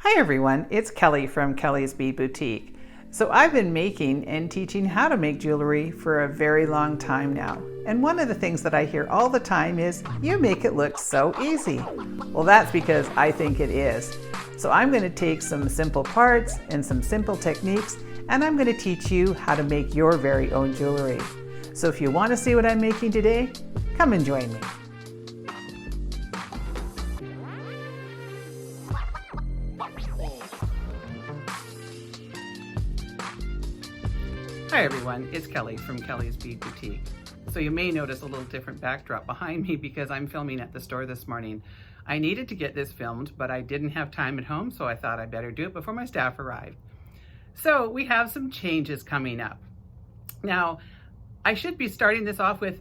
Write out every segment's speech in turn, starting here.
Hi everyone, it's Kelly from Kellie's Bead Boutique. So I've been making and teaching how to make jewelry for a very long time now. And one of the things that I hear all the time is, you make it look so easy. Well, that's because I think it is. So I'm going to take some simple parts and some simple techniques, and I'm going to teach you how to make your very own jewelry. So if you want to see what I'm making today, come and join me. Hi everyone, it's Kelly from Kellie's Bead Boutique. So you may notice a little different backdrop behind me because I'm filming at the store this morning. I needed to get this filmed, but I didn't have time at home, so I thought I better do it before my staff arrived. So we have some changes coming up. Now, I should be starting this off with,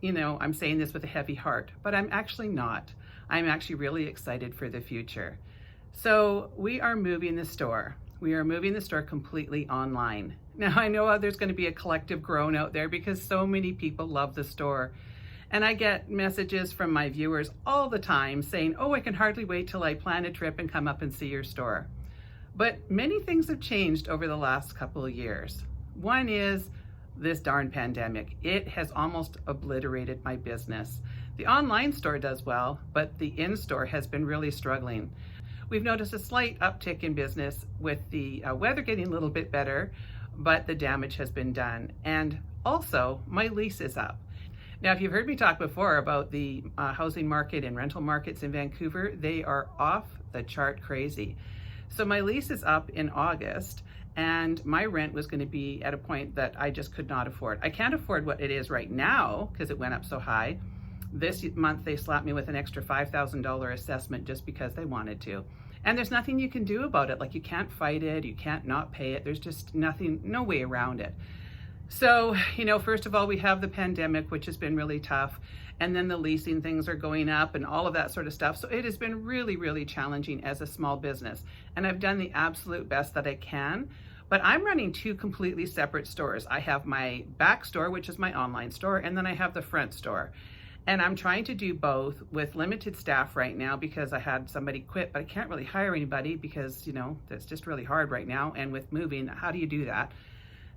I'm saying this with a heavy heart, but I'm actually not. I'm actually really excited for the future. So we are moving the store. We are moving the store completely online. Now I know there's going to be a collective groan out there because so many people love the store. And I get messages from my viewers all the time saying, oh, I can hardly wait till I plan a trip and come up and see your store. But many things have changed over the last couple of years. One is this darn pandemic. It has almost obliterated my business. The online store does well, but the in-store has been really struggling. We've noticed a slight uptick in business with the weather getting a little bit better, but the damage has been done. And also, my lease is up. Now, if you've heard me talk before about the housing market and rental markets in Vancouver, they are off the chart crazy. So my lease is up in August, and my rent was going to be at a point that I just could not afford. I can't afford what it is right now because it went up so high. This month, they slapped me with an extra $5,000 assessment just because they wanted to. And there's nothing you can do about it. Like, you can't fight it, you can't not pay it. There's just no way around it. So, first of all, we have the pandemic, which has been really tough. And then the leasing things are going up and all of that sort of stuff. So it has been really, really challenging as a small business. And I've done the absolute best that I can. But I'm running two completely separate stores. I have my back store, which is my online store, and then I have the front store. And I'm trying to do both with limited staff right now because I had somebody quit, but I can't really hire anybody because, that's just really hard right now. And with moving, how do you do that?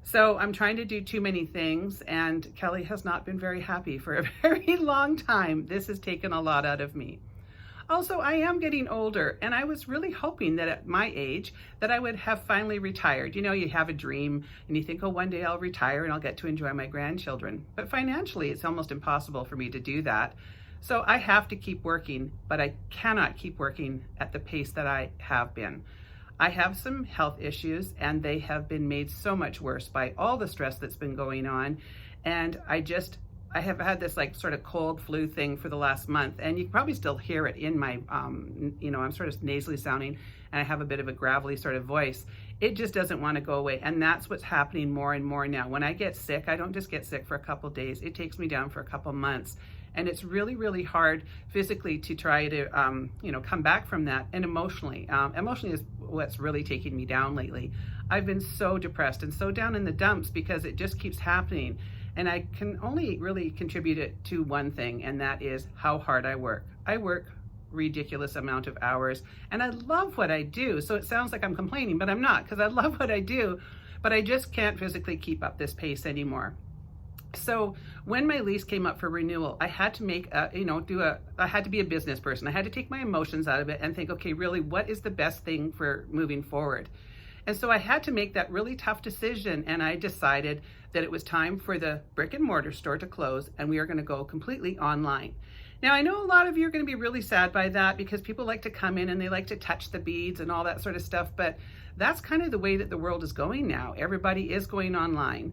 So I'm trying to do too many things, and Kelly has not been very happy for a very long time. This has taken a lot out of me. Also, I am getting older, and I was really hoping that at my age that I would have finally retired. You have a dream and you think, oh, one day I'll retire and I'll get to enjoy my grandchildren. But financially, it's almost impossible for me to do that. So I have to keep working, but I cannot keep working at the pace that I have been. I have some health issues, and they have been made so much worse by all the stress that's been going on. And I have had this sort of cold flu thing for the last month, and you can probably still hear it in my, I'm sort of nasally sounding, and I have a bit of a gravelly sort of voice. It just doesn't want to go away, and that's what's happening more and more now. When I get sick, I don't just get sick for a couple days. It takes me down for a couple months, and it's really, really hard physically to try to, come back from that, and emotionally. Emotionally is what's really taking me down lately. I've been so depressed and so down in the dumps because it just keeps happening. And I can only really contribute it to one thing, and that is how hard I work. I work ridiculous amount of hours, and I love what I do. So it sounds like I'm complaining, but I'm not, because I love what I do, but I just can't physically keep up this pace anymore. So when my lease came up for renewal, I had to I had to be a business person. I had to take my emotions out of it and think, okay, really, what is the best thing for moving forward? And so I had to make that really tough decision, and I decided that it was time for the brick and mortar store to close, and we are going to go completely online. Now, I know a lot of you are going to be really sad by that because people like to come in and they like to touch the beads and all that sort of stuff, but that's kind of the way that the world is going now. Everybody is going online.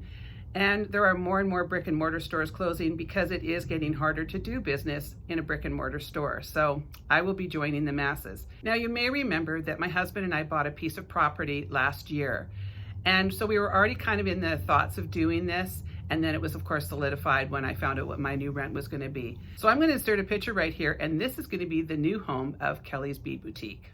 And there are more and more brick and mortar stores closing because it is getting harder to do business in a brick and mortar store. So I will be joining the masses. Now, you may remember that my husband and I bought a piece of property last year. And so we were already kind of in the thoughts of doing this. And then it was, of course, solidified when I found out what my new rent was going to be. So I'm going to insert a picture right here. And this is going to be the new home of Kellie's Bead Boutique.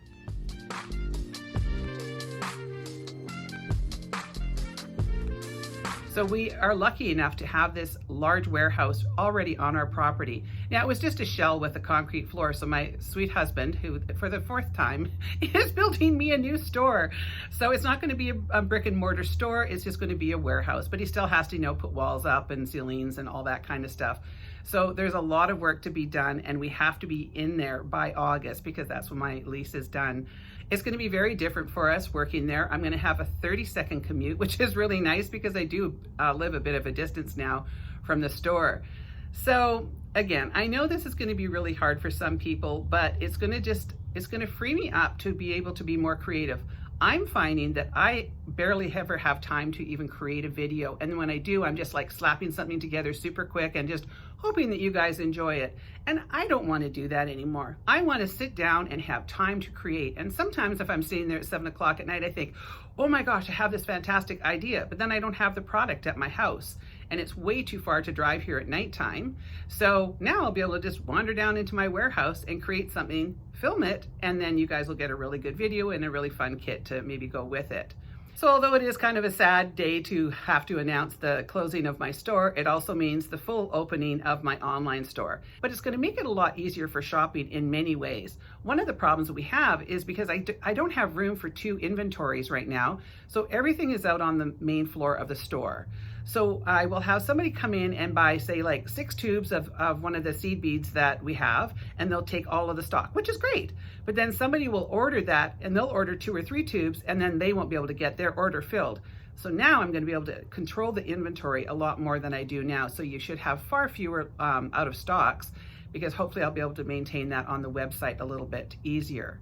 So we are lucky enough to have this large warehouse already on our property. Yeah, it was just a shell with a concrete floor. So my sweet husband, who for the fourth time is building me a new store. So it's not going to be a brick and mortar store. It's just going to be a warehouse, but he still has to, put walls up and ceilings and all that kind of stuff. So there's a lot of work to be done, and we have to be in there by August because that's when my lease is done. It's going to be very different for us working there. I'm going to have a 30-second commute, which is really nice because I do live a bit of a distance now from the store. So again, I know this is going to be really hard for some people, but it's going to free me up to be able to be more creative. I'm finding that I barely ever have time to even create a video. And when I do, I'm just like slapping something together super quick and just hoping that you guys enjoy it. And I don't want to do that anymore. I want to sit down and have time to create. And sometimes if I'm sitting there at 7 o'clock at night, I think, oh my gosh, I have this fantastic idea, but then I don't have the product at my house. And it's way too far to drive here at nighttime. So now I'll be able to just wander down into my warehouse and create something, film it, and then you guys will get a really good video and a really fun kit to maybe go with it. So although it is kind of a sad day to have to announce the closing of my store, it also means the full opening of my online store. But it's going to make it a lot easier for shopping in many ways. One of the problems that we have is because I don't have room for 2 inventories right now, so everything is out on the main floor of the store. So I will have somebody come in and buy, say, like 6 tubes of one of the seed beads that we have, and they'll take all of the stock, which is great. But then somebody will order that, and they'll order 2 or 3 tubes, and then they won't be able to get their order filled. So now I'm going to be able to control the inventory a lot more than I do now. So you should have far fewer out of stocks, because hopefully I'll be able to maintain that on the website a little bit easier.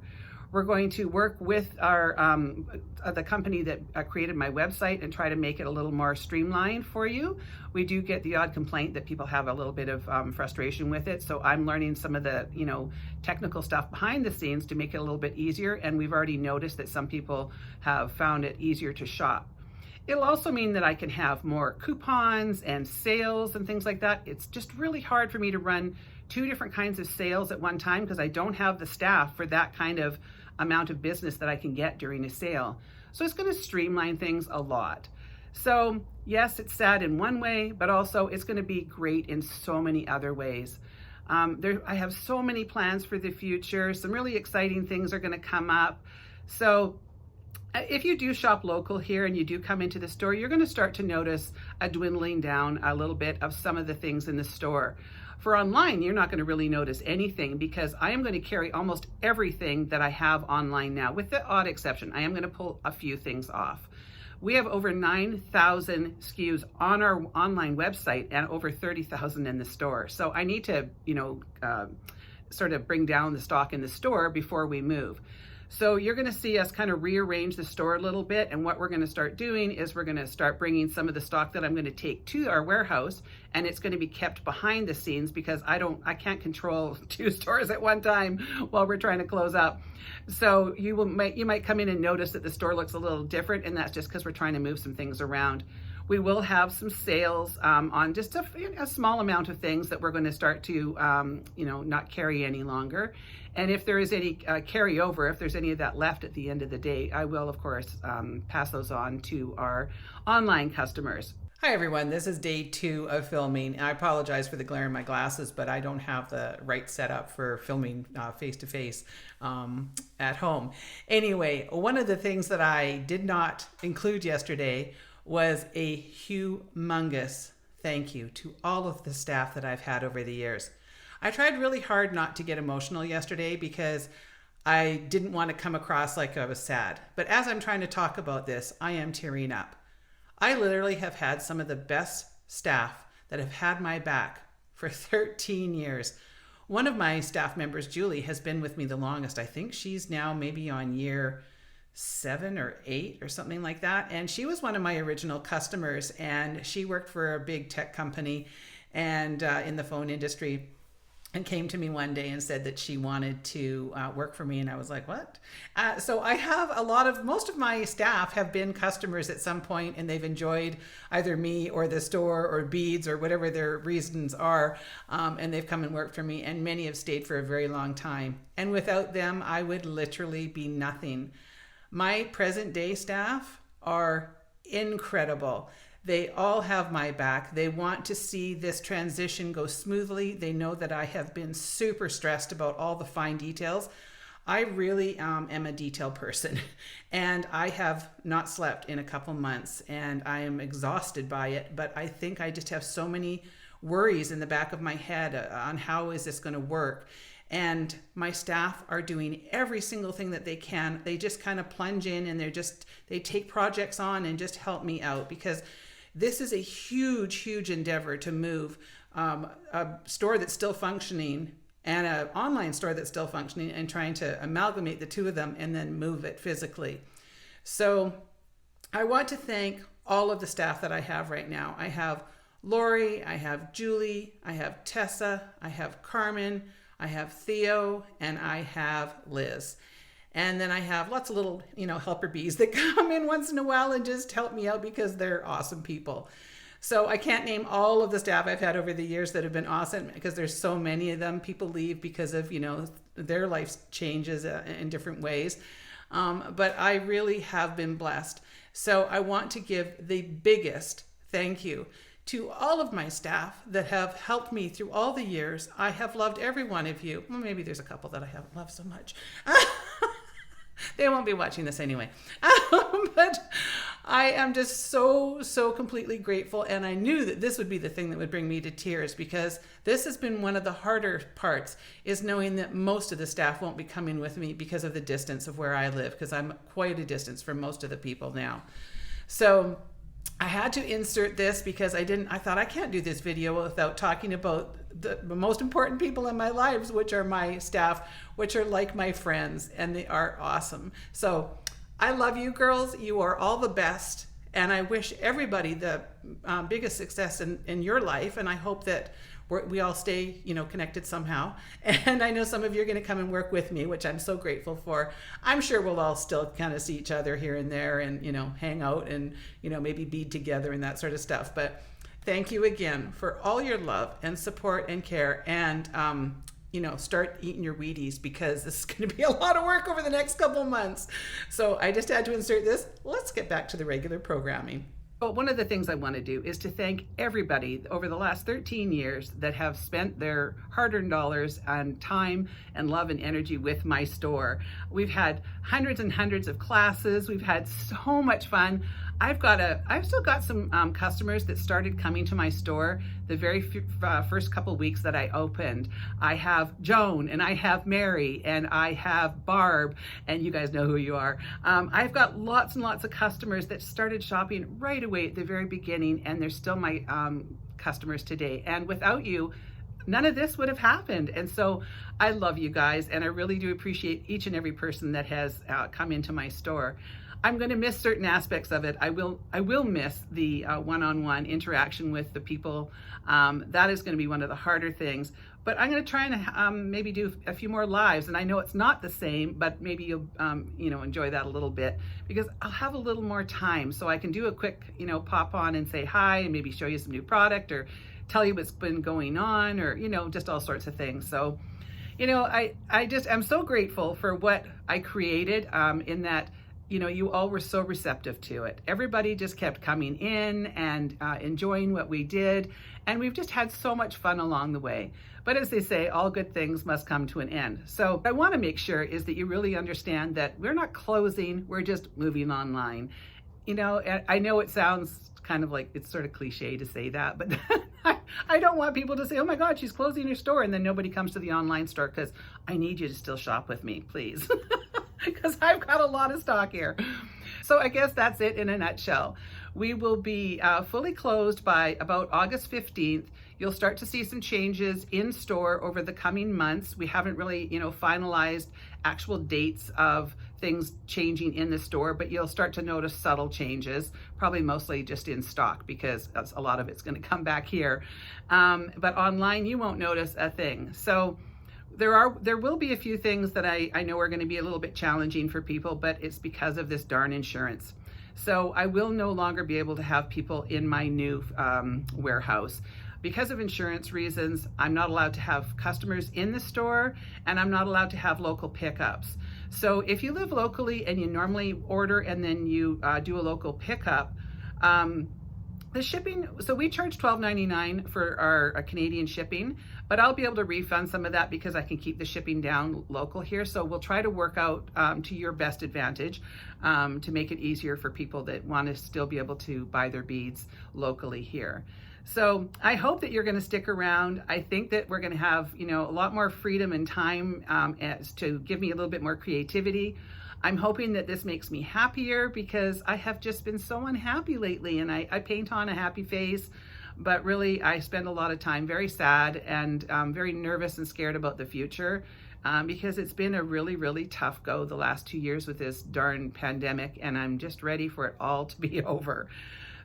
We're going to work with the company that created my website and try to make it a little more streamlined for you. We do get the odd complaint that people have a little bit of frustration with it. So I'm learning some of the technical stuff behind the scenes to make it a little bit easier. And we've already noticed that some people have found it easier to shop. It'll also mean that I can have more coupons and sales and things like that. It's just really hard for me to run 2 different kinds of sales at one time because I don't have the staff for that kind of amount of business that I can get during a sale. So it's going to streamline things a lot. So yes, it's sad in one way, but also it's going to be great in so many other ways. I have so many plans for the future. Some really exciting things are going to come up. So if you do shop local here and you do come into the store, you're going to start to notice a dwindling down a little bit of some of the things in the store. For online, you're not going to really notice anything because I am going to carry almost everything that I have online now, with the odd exception. I am going to pull a few things off. We have over 9,000 SKUs on our online website and over 30,000 in the store. So I need to, sort of bring down the stock in the store before we move. So you're going to see us kind of rearrange the store a little bit, and what we're going to start doing is we're going to start bringing some of the stock that I'm going to take to our warehouse, and it's going to be kept behind the scenes because I can't control 2 stores at one time while we're trying to close up. So you might come in and notice that the store looks a little different, and that's just because we're trying to move some things around. We will have some sales on just a small amount of things that we're going to start to, not carry any longer. And if there is any carryover, if there's any of that left at the end of the day, I will, of course, pass those on to our online customers. Hi, everyone. This is day 2 of filming. I apologize for the glare in my glasses, but I don't have the right setup for filming face-to-face at home. Anyway, one of the things that I did not include yesterday was a humongous thank you to all of the staff that I've had over the years. I tried really hard not to get emotional yesterday because I didn't want to come across like I was sad. But as I'm trying to talk about this, I am tearing up. I literally have had some of the best staff that have had my back for 13 years. One of my staff members, Julie, has been with me the longest. I think she's now maybe on year 7 or 8 or something like that. And she was one of my original customers, and she worked for a big tech company and in the phone industry, and came to me one day and said that she wanted to work for me. And I was like, what? So I have most of my staff have been customers at some point, and they've enjoyed either me or the store or Beads or whatever their reasons are. And they've come and worked for me, and many have stayed for a very long time. And without them, I would literally be nothing. My present day staff are incredible. They all have my back. They want to see this transition go smoothly. They know that I have been super stressed about all the fine details. I really am a detail person, and I have not slept in a couple months, and I am exhausted by it, but I think I just have so many worries in the back of my head on how is this going to work. And my staff are doing every single thing that they can. They just kind of plunge in, and they take projects on and just help me out, because this is a huge endeavor to move a store that's still functioning and an online store that's still functioning, and trying to amalgamate the two of them and then move it physically. So I want to thank all of the staff that I have right now. I have Lori, I have Julie, I have Tessa, I have Carmen, I have Theo, and I have Liz. And then I have lots of little, helper bees that come in once in a while and just help me out, because they're awesome people. So I can't name all of the staff I've had over the years that have been awesome, because there's so many of them. People leave because of, their life changes in different ways. But I really have been blessed. So I want to give the biggest thank you to all of my staff that have helped me through all the years. I have loved every one of you. Well, maybe there's a couple that I haven't loved so much. They won't be watching this anyway. But I am just so completely grateful. And I knew that this would be the thing that would bring me to tears, because this has been one of the harder parts, is knowing that most of the staff won't be coming with me because of the distance of where I live, because I'm quite a distance from most of the people now. So I had to insert this, because I thought I can't do this video without talking about the most important people in my lives, which are my staff, which are like my friends, and they are awesome. So I love you girls. You are all the best. And I wish everybody the biggest success in your life. And I hope that we all stay, connected somehow. And I know some of you are going to come and work with me, which I'm so grateful for. I'm sure we'll all still kind of see each other here and there, and, hang out and, maybe bead together and that sort of stuff. But thank you again for all your love and support and care. And, start eating your Wheaties, because this is going to be a lot of work over the next couple months. So I just had to insert this. Let's get back to the regular programming. Well, one of the things I want to do is to thank everybody over the last 13 years that have spent their hard-earned dollars and time and love and energy with my store. We've had hundreds and hundreds of classes. We've had so much fun. I've still got some customers that started coming to my store the very first couple weeks that I opened. I have Joan, and I have Mary, and I have Barb, and you guys know who you are. I've got lots and lots of customers that started shopping right away at the very beginning, and they're still my customers today. And without you, none of this would have happened. And so I love you guys, and I really do appreciate each and every person that has come into my store. I'm going to miss certain aspects of it. I will miss the one-on-one interaction with the people. That is going to be one of the harder things. But I'm going to try and maybe do a few more lives. And I know it's not the same, but maybe you'll enjoy that a little bit, because I'll have a little more time, so I can do a quick pop on and say hi, and maybe show you some new product, or tell you what's been going on, or just all sorts of things. So I just am so grateful for what I created, in that you all were so receptive to it. Everybody just kept coming in and enjoying what we did. And we've just had so much fun along the way. But as they say, all good things must come to an end. So what I want to make sure is that you really understand that we're not closing, we're just moving online. I know it sounds kind of like it's sort of cliche to say that, but I don't want people to say, oh my God, she's closing her store, and then nobody comes to the online store, because I need you to still shop with me, please. Because I've got a lot of stock here. So I guess that's it in a nutshell. We will be fully closed by about August 15th. You'll start to see some changes in store over the coming months. We haven't really, finalized actual dates of things changing in the store, but you'll start to notice subtle changes, probably mostly just in stock, because that's a lot of it's going to come back here. But online, you won't notice a thing. So there will be a few things that I know are going to be a little bit challenging for people, but it's because of this darn insurance. So I will no longer be able to have people in my new warehouse. Because of insurance reasons, I'm not allowed to have customers in the store, and I'm not allowed to have local pickups. So if you live The shipping, so we charge $12.99 for our Canadian shipping, but I'll be able to refund some of that because I can keep the shipping down local here. So we'll try to work out to your best advantage to make it easier for people that want to still be able to buy their beads locally here. So I hope that you're going to stick around. I think that we're going to have, a lot more freedom and time to give me a little bit more creativity. I'm hoping that this makes me happier because I have just been so unhappy lately, and I paint on a happy face, but really I spend a lot of time very sad and very nervous and scared about the future because it's been a really, really tough go the last 2 years with this darn pandemic, and I'm just ready for it all to be over.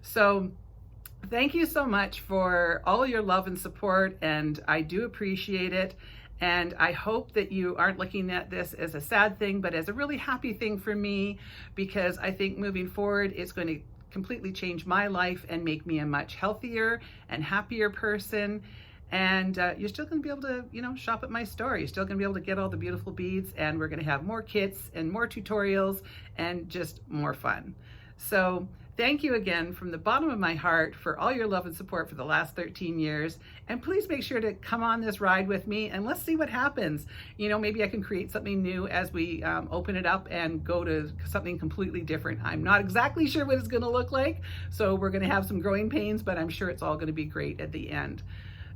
So thank you so much for all your love and support, and I do appreciate it. And I hope that you aren't looking at this as a sad thing, but as a really happy thing for me, because I think moving forward, it's going to completely change my life and make me a much healthier and happier person. And you're still going to be able to, shop at my store. You're still going to be able to get all the beautiful beads, and we're going to have more kits and more tutorials and just more fun. So thank you again from the bottom of my heart for all your love and support for the last 13 years. And please make sure to come on this ride with me and let's see what happens. Maybe I can create something new as we open it up and go to something completely different. I'm not exactly sure what it's going to look like. So we're going to have some growing pains, but I'm sure it's all going to be great at the end.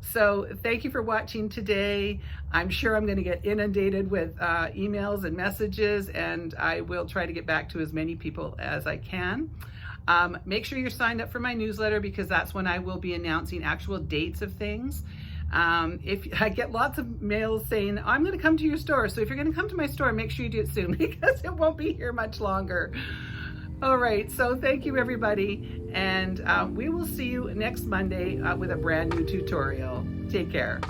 So thank you for watching today. I'm sure I'm going to get inundated with emails and messages, and I will try to get back to as many people as I can. Make sure you're signed up for my newsletter because that's when I will be announcing actual dates of things. If I get lots of mails saying, I'm going to come to your store. So if you're going to come to my store, make sure you do it soon because it won't be here much longer. All right. So thank you, everybody. And we will see you next Monday with a brand new tutorial. Take care.